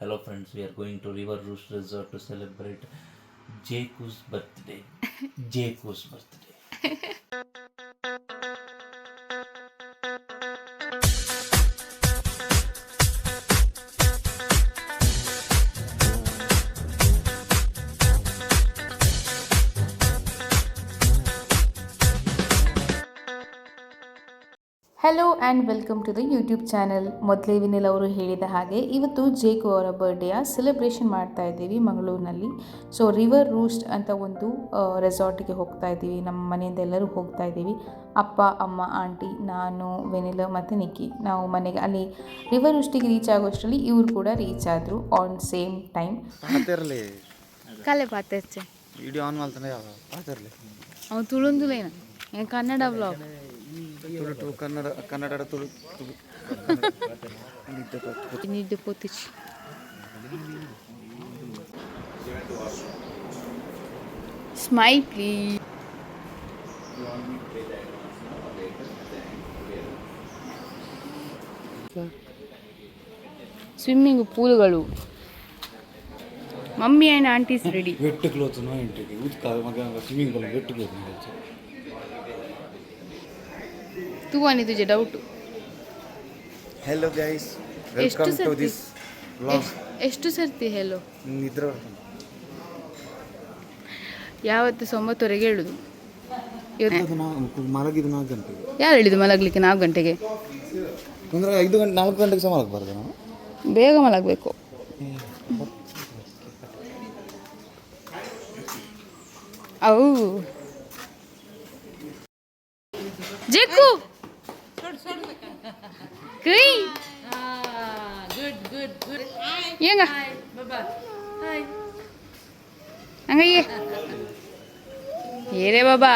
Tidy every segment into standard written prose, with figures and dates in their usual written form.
Hello friends, we are going to River Roost Resort to celebrate Jaku's birthday. Jaku's birthday. Hello and welcome to the YouTube channel. ಮೊದಲೇ ವಿನಿಲ್ ಅವರು ಹೇಳಿದ ಹಾಗೆ ಇವತ್ತು ಜೇಕು ಅವರ ಬರ್ಡೇಯ celebration ಮಾಡ್ತಾ ಇದ್ದೀವಿ ಮಂಗಳೂರಿನಲ್ಲಿ. ಸೊ ರಿವರ್ ರೂಸ್ಟ್ ಅಂತ ಒಂದು ರೆಸಾರ್ಟಿಗೆ ಹೋಗ್ತಾ ಇದ್ದೀವಿ. ನಮ್ಮ ಮನೆಯಿಂದ ಎಲ್ಲರೂ ಹೋಗ್ತಾ ಇದ್ದೀವಿ. ಅಪ್ಪ, ಅಮ್ಮ, ಆಂಟಿ, ನಾನು, ವೆನಿಲ್ ಮತ್ತು ನಿಕ್ಕಿ. ನಾವು ಮನೆಗೆ ಅಲ್ಲಿ ರಿವರ್ ರೂಸ್ಟಿಗೆ ರೀಚ್ ಆಗೋಷ್ಟರಲ್ಲಿ ಇವರು ಕೂಡ ರೀಚ್ ಆದರು ಆನ್ ಸೇಮ್ ಟೈಮ್. ಕಲೆ ಪಾತೆ ವಿಡಿಯೋ ಆನ್ ಮಾಡ್ತಾನೆ ಪಾತಿರಲಿ ಅವು ತುಳುಂದುಲೇನ ಕನ್ನಡ ಬ್ಲಾಗ್ ತುಳು ಕನ್ನಡ ತುಳು ನಿದ್ದೆ ಪೋತಿಚ್ ಸ್ಮೈಲ್ ಪ್ಲೀಸ್. ಸ್ವಿಮ್ಮಿಂಗ್ ಪೂಲ್ಗಳು. Mummy and aunties ready. Wet cloth నో ఇంటికి ఉత్క మగ స్విమ్మింగ్ పూల్ వెట్ క్లోత్ నో ತೂವನಿ ತುಜೆ doubt. Hello guys, welcome to this vlog. ಎಷ್ಟು ಸರ್ತಿ ಹೆಲೋ? ನಿದ್ರೆ ಯಾವತ್ತು 9:30ಗೆ ಹೇಳುದು. ಮಲಗಿದ್ದು 4 ಗಂಟೆಗೆ. ಯಾರು ಹೇಳಿದ್ದು ಮಲಗಲಿಕ್ಕೆ 4 ಗಂಟೆಗೆ? ಅಂದರೆ 5 ಗಂಟೆ 4 ಗಂಟೆಗೆ ಸಹ ಮಲಗಬಾರ್ದು ನಾವು. ಬೇಗ ಮಲಗಬೇಕು. ಅವು ಜೇಕು ಕೈ ಏಂಗ ಹಂಗಯ್ಯೇ ಏರೇ ಬಾಬಾ.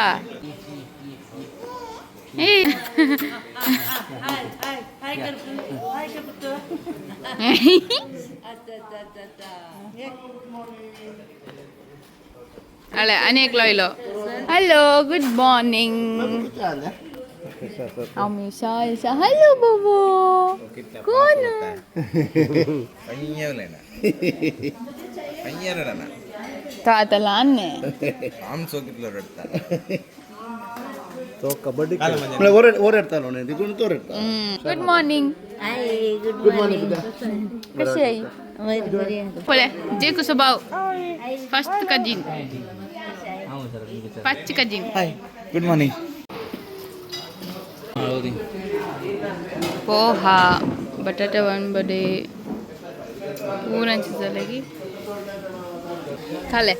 ಏ ಅಳೆ ಅನೇಕ ಲೋಯ್ಲೋ. Hello, good morning. Amisha Isha. Hello ಬಾಬು. ಕೋನು ತಾತಲ್ಲ ಅನ್ನೆ ಕಬಡ್ಡಿ ಓಡಾಡ್ತಾನೆ ನೋಡಿ ತೋರಿಡ್ತಾ. Good morning. ಕಸಿ ಆಯಿ ಪೊಲೆ ಜೇಕು ಸ್ವಭಾವ first cousin first cousin. Hi, good morning. Poha, ಬಟಾಟೆ ಒಂಬಡೆ, ಊರಂಚಿ ಸಲಗಿ ಕಲೆ.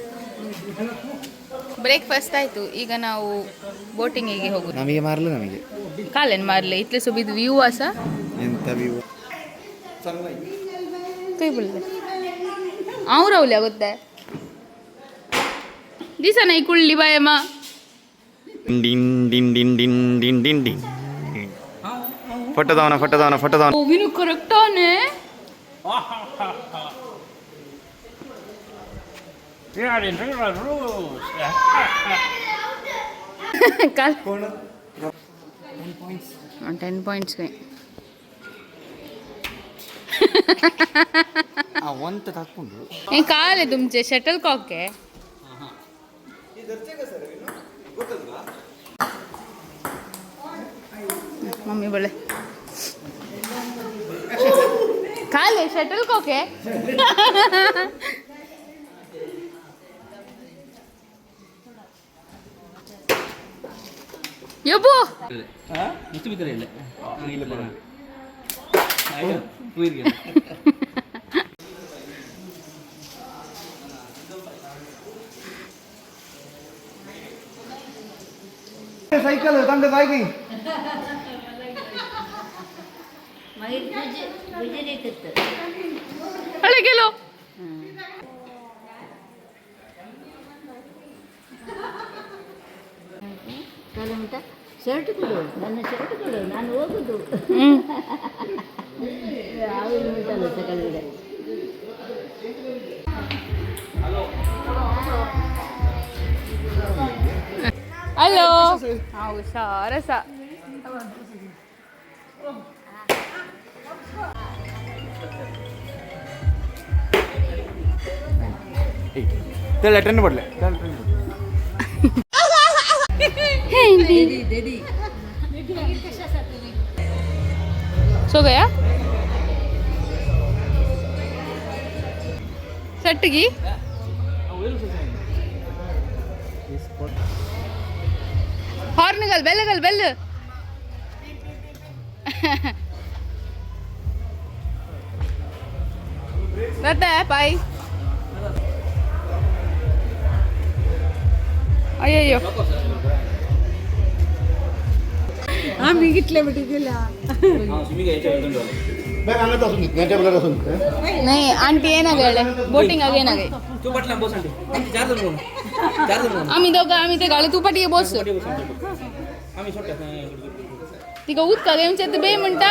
ಬ್ರೇಕ್ಫಾಸ್ಟ್ ಆಯಿತು. ಈಗ ನಾವು ಬೋಟಿಂಗಿಗೆ ಹೋಗುದು. ನಮಗೆ ಮಾರಲು ನಮಗೆ ಕಾಲೇನು ಮಾರಲೆ ಇತ್ಲೆ ಸುಬಿದ್ದು ವ್ಯೂ ಆಸ ಎಂತ ವ್ಯೂ. ಕೈ ಬಿಡಲೆ ಅವ್ರವ್ಲೆ ಆಗುತ್ತೆ ದಿಸ ನೈ ಕುಳ್ಳಿ ಬಾಯಮ್ಮ. ಡಿನ್ ಡಿನ್ ಡಿನ್ ಡಿನ್ ಡಿನ್ ಡಿನ್ ಡಿನ್. ಫೋಟೋದವನ ವಿನು ಕರೆಕ್ಟಾನೆ. ಕಾಲ್ 10 ಪಾಯಿಂಟ್ಸ್ ಒಂತ ಹಾಕೊಂಡು ಏ ಕಾಲೆ ತುಮಚೆ ಶಟಲ್ ಕಾಕೆ ಮಮ್ಮಿ ಬಳೆ ಕಾಲೆ ಶಟಲ್ ಕಾಕೆ. ಯಬ್ಬು ಎಷ್ಟು ಬಿದ್ದರೆ ಇಲ್ಲ ಸೈಕಲ್ ತಂದೆ ಬಾಯ್ಗಿ ಅಳಗೆಲೋ ಶರ್ಟ್ ಕೊಡು, ನನ್ನ ಶರ್ಟ್ ಕೊಡು, ನಾನು ಹೋಗುದು. ಆವಿನ ಉಂಟಲ್ಲ ತಗೊಳ್ಳಿದೆ. ಹಲೋ. ಹುಷಾರಸ. त्याला ट्रेंड पडले सो गया सेट की हॉर्न घाल बेल जाता है पाई अय्यो आम्ही घेतले बेटी तिला नहीं आंटी ಏನಾಗಳೆ ಬೋಟಿಂಗ್ ಆಗೇನಾಗೈ आम्ही दोघं आम्ही ते गाळे तू पाठी बोस तिका उदका घेऊन बे म्हणता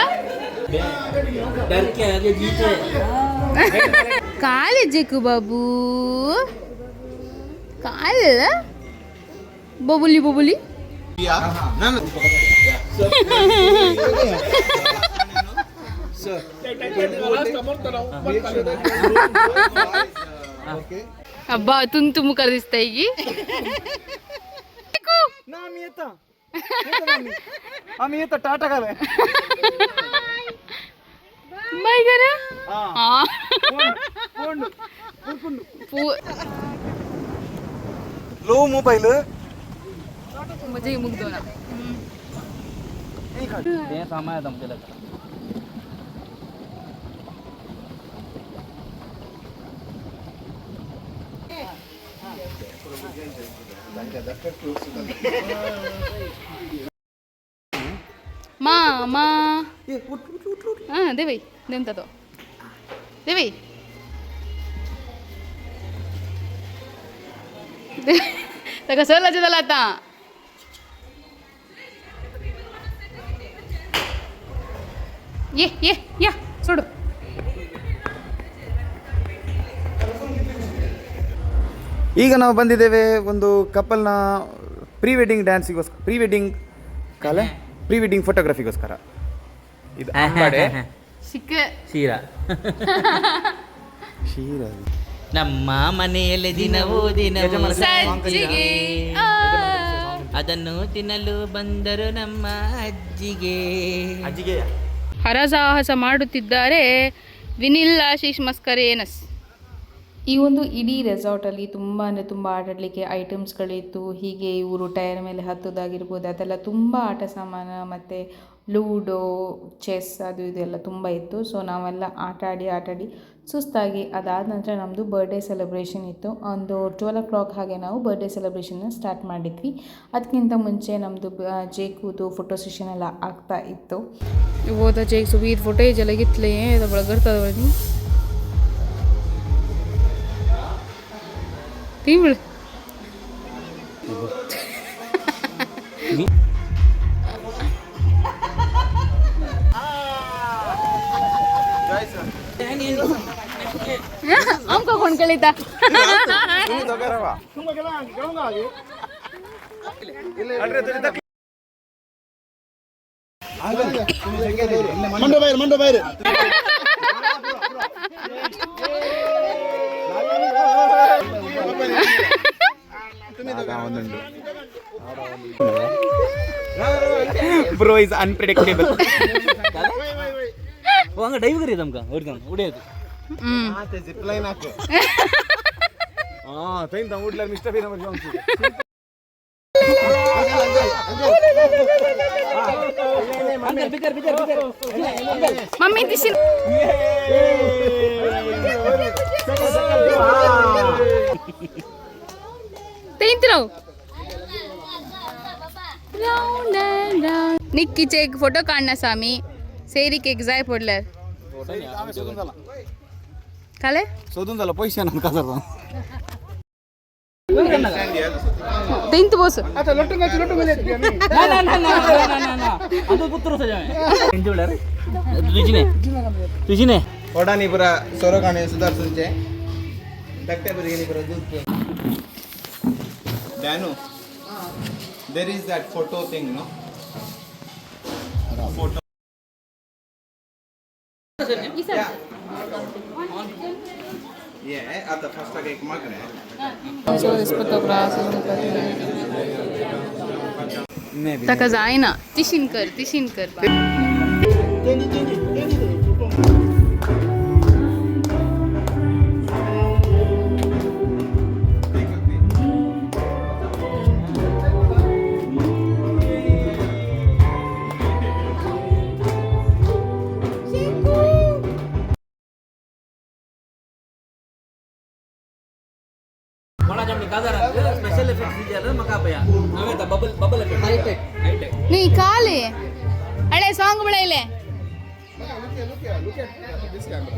काल जेकू बाबू काल बबुली अब्बा तुम मुखार दिसताय की आम्ही येतो टाटा काय बाय करा लो मोबाईल म्हणजे मुग्धो ना सामाय तुमच्या मामा हां देवी नेमता तो देवी तर कसं लज झालं आता ये या सोडू ಈಗ ನಾವು ಬಂದಿದ್ದೇವೆ ಒಂದು ಕಪಲ್ನ ಪ್ರೀ ವೆಡ್ಡಿಂಗ್ ಡ್ಯಾನ್ಸಿಗೋಸ್ಕರ ಪ್ರೀ ವೆಡ್ಡಿಂಗ್ ಫೋಟೋಗ್ರಫಿಗೋಸ್ಕರ ಇದು ಅಂಬಾಡೆ ಸಿಕ್ಕ ಶೀರಾ ಶೀರಾ ನಮ್ಮ ಮನೆಯಲ್ಲಿ ದಿನವೂ ಸಜ್ಜಿಗೆ ಅದನ್ನು ತಿನ್ನಲು ಬಂದರು ನಮ್ಮ ಅಜ್ಜಿಗೆ ಹರಸಾಹಸ ಮಾಡುತ್ತಿದ್ದಾರೆ ವಿನಿಲ್ ಆಶೀಶ್ ಮಸ್ಕರೇನಸ್. ಈ ಒಂದು ಇಡೀ ರೆಸಾರ್ಟಲ್ಲಿ ತುಂಬ ಅಂದರೆ ತುಂಬ ಆಟಾಡಲಿಕ್ಕೆ ಐಟಮ್ಸ್ಗಳಿತ್ತು. ಹೀಗೆ ಇವರು ಟೈರ್ ಮೇಲೆ ಹತ್ತೋದಾಗಿರ್ಬೋದು, ಅದೆಲ್ಲ ತುಂಬ ಆಟ ಸಾಮಾನು ಮತ್ತು ಲೂಡೋ, ಚೆಸ್ ಅದು ಇದೆಲ್ಲ ತುಂಬ ಇತ್ತು. ಸೊ ನಾವೆಲ್ಲ ಆಟಾಡಿ ಸುಸ್ತಾಗಿ ಅದಾದ ನಂತರ ನಮ್ಮದು ಬರ್ಡೇ ಸೆಲೆಬ್ರೇಷನ್ ಇತ್ತು. ಒಂದು 12 o'clock ಹಾಗೆ ನಾವು ಬರ್ಡೇ ಸೆಲೆಬ್ರೇಷನ್ನ ಸ್ಟಾರ್ಟ್ ಮಾಡಿದ್ವಿ. ಅದಕ್ಕಿಂತ ಮುಂಚೆ ನಮ್ಮದು ಜೇಕುದು ಫೋಟೋ ಸೆಷನ್ ಎಲ್ಲ ಆಗ್ತಾ ಇತ್ತು. वो जे सुबीर फुटेज ಎಲ್ಲ ಗಿತ್ಲೆ ಬಳಗರ್ತದ ಬಳಿ ತಿಂಗಳು आमका कोण कळीता ಮಂಡೋ ಬೈರೆ ಬ್ರೋ ಇಸ್ ಅನ್ಪ್ರೆಡಿಕ್ಟೇಬಲ್ ಹಂಗ ಡೈವ್ ಕರಿ ತಮ್ಕ ಉಡಿಯೋದು ಜಿಪ್ ಲೈನ್ ಹಾಕು ತೈನ್ ಉಡ್ಲ ಮಿಸ್ಟರ್ ಬಿ ನಮಗೆ मम्मी दिशी तेंतलो निक्कीचे एक फोटो काढणार सामी सेरी केक जाय पडल्यार काले शोधून झालं पैसे ना का जर तेंत बोस तुझीने ओडानी पुरा सोरोखाने सुधारसूनचे धाकट्या भुरग्यांनी पुरा दूध डॅनू there is that photo thing no photo ये आता फर्स्ट का एक मागने taka zaina. Tishin kar. Special effect दीजिए मका पे हमें बबल इफेक्ट हाईटेक ನೀ ಕಾಲೆ ಹಳೆ song ಬಿಡೈಲೆ look at this camera.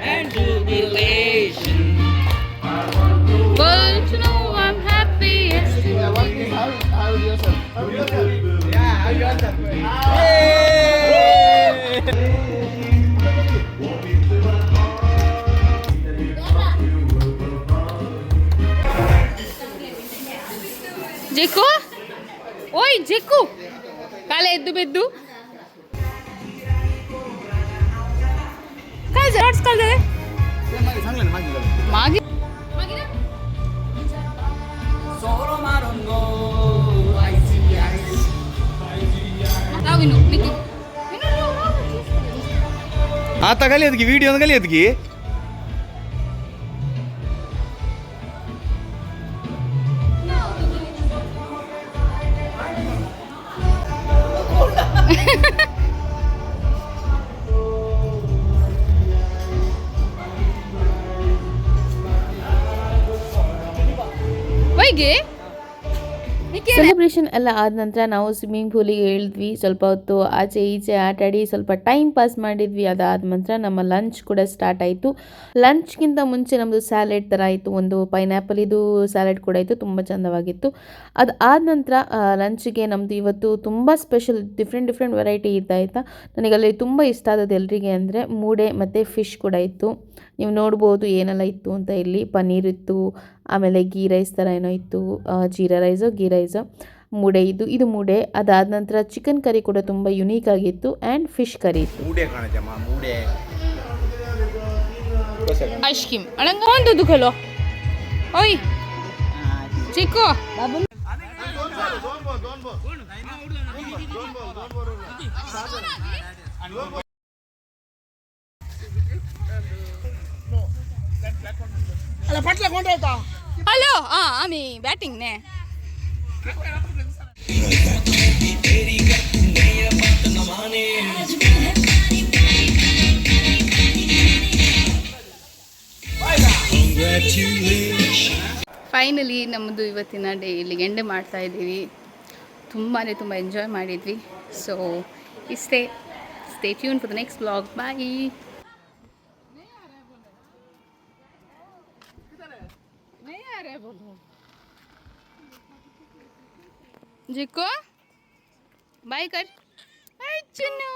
and jubilation. But you know I'm happy. How yourself? Yeah, how yourself? ಜೆಕ್ಕು ಓಯ್ ಜೆಕ್ಕು ಕಾಲೆ ಎದ್ದು ಬೆದ್ದು ಕಳ್ದೆ ಮಾಗಿ Solo marongo, icy ice. ನಾವಿನ್ನು ನಿಕ್ಕಿ आता गली की वीडियो गली की ವೈಗೆ ಸೆಲೆಬ್ರೇಷನ್ ಎಲ್ಲ ಆದ ನಂತರ ನಾವು ಸ್ವಿಮ್ಮಿಂಗ್ ಪೂಲಿಗೆ ಇಳಿದ್ವಿ. ಸ್ವಲ್ಪ ಹೊತ್ತು ಆಚೆ ಈಚೆ ಆಟಾಡಿ ಸ್ವಲ್ಪ ಟೈಮ್ ಪಾಸ್ ಮಾಡಿದ್ವಿ. ಅದಾದ ನಂತರ ನಮ್ಮ ಲಂಚ್ ಕೂಡ ಸ್ಟಾರ್ಟ್ ಆಯಿತು. ಲಂಚ್ಗಿಂತ ಮುಂಚೆ ನಮ್ಮದು ಸ್ಯಾಲೆಡ್ ಥರ ಆಯಿತು, ಒಂದು ಪೈನಾಪಲ್ ಇದು ಸ್ಯಾಲೆಡ್ ಕೂಡ ಇತ್ತು, ತುಂಬ ಚೆಂದವಾಗಿತ್ತು. ಅದಾದ ನಂತರ ಲಂಚ್ಗೆ ನಮ್ಮದು ಇವತ್ತು ತುಂಬ ಸ್ಪೆಷಲ್ ಡಿಫ್ರೆಂಟ್ ವೆರೈಟಿ ಇತ್ತು ಆಯಿತಾ. ನನಗಲ್ಲಿ ತುಂಬ ಇಷ್ಟ ಆದದ್ದು ಎಲ್ರಿಗೆ ಅಂದರೆ ಮೂಡೆ ಮತ್ತು ಫಿಶ್ ಕೂಡ ಇತ್ತು. ನೀವು ನೋಡ್ಬೋದು ಏನೆಲ್ಲ ಇತ್ತು ಅಂತ. ಇಲ್ಲಿ ಪನ್ನೀರ್ ಇತ್ತು, ಆಮೇಲೆ ಗೀ ರೈಸ್ ಥರ ಏನೋ ಇತ್ತು, ಜೀರಾ ರೈಸೋ ಗೀ ರೈಸೋ, ಮೂಡೆ ಇದು ಮೂಡೆ. ಅದಾದ ನಂತರ ಚಿಕನ್ ಕರಿ ಕೂಡ ತುಂಬ ಯುನೀಕ್ ಆಗಿತ್ತು ಆ್ಯಂಡ್ ಫಿಶ್ ಕರಿ ಇತ್ತು. ಮೂಡೆ ಕಾಣಜಮ್ಮ ಮೂಡೆ ಐಸ್ಕ್ರೀಮ್ ಅಳಂಗ ಒಂದು ದುಃಖಲೋ ಓಯ್ ಚಿಕ್ಕು ಹಲೋ ಆಮಿ ಬ್ಯಾಟಿಂಗ್ ನೇ ಫೈನಲಿ ನಮ್ಮದು ಇವತ್ತಿನ ಡೇ ಇಲ್ಲಿಗೆ ಎಂಡ್ ಮಾಡ್ತಾ ಇದ್ದೀವಿ. ತುಂಬ ಎಂಜಾಯ್ ಮಾಡಿದ್ವಿ. ಸೊ ಇಷ್ಟೇ. Stay tuned for the next vlog. Bye. जिको बाय कर चुनू.